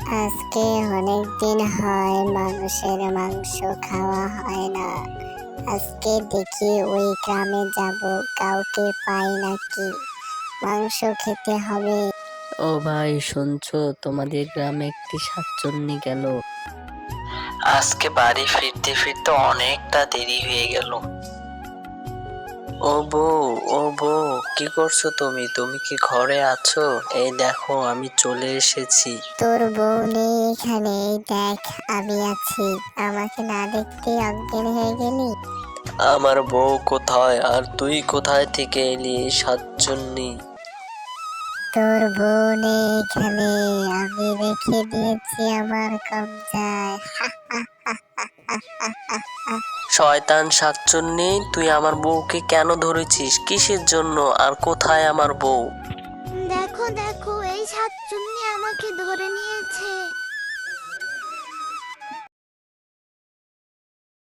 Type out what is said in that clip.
আজকে অনেক দিন হয় মানুষের মাংস খাওয়া হয় না। আজকে দেখি ওই গ্রামে যাব, কাউকে পাই নাকি। মাংস খেতে হবে। ও ভাই, শুনছো তোমাদের গ্রামে একটি শাকচুন্নি গেল। আজকে বাড়ি ফিরতে ফিরতে অনেকটা দেরি হয়ে গেল। ও বউ, ও বউ, কি করছো তুমি? তুমি কি ঘরে আছো? এই দেখো আমি চলে এসেছি। তোর বউ নেই এখানে, এই দেখ আমি আছি। আমাকে না দেখতে অজ্ঞান হয়ে গেলি? আমার বউ কোথায় আর তুই কোথায় থেকে এলি এই শাকচুন্নি? তোর বউ নেই এখানে, আমি রেখে দিয়েছি আমার কবজায়। শয়তান শাকচুন্নি, তুই আমার বউকে কেন ধরেছিস? কিসের জন্য? আর কোথায় আমার বউ? দেখো দেখো, এই শাকচুন্নি আমাকে ধরে নিয়েছে।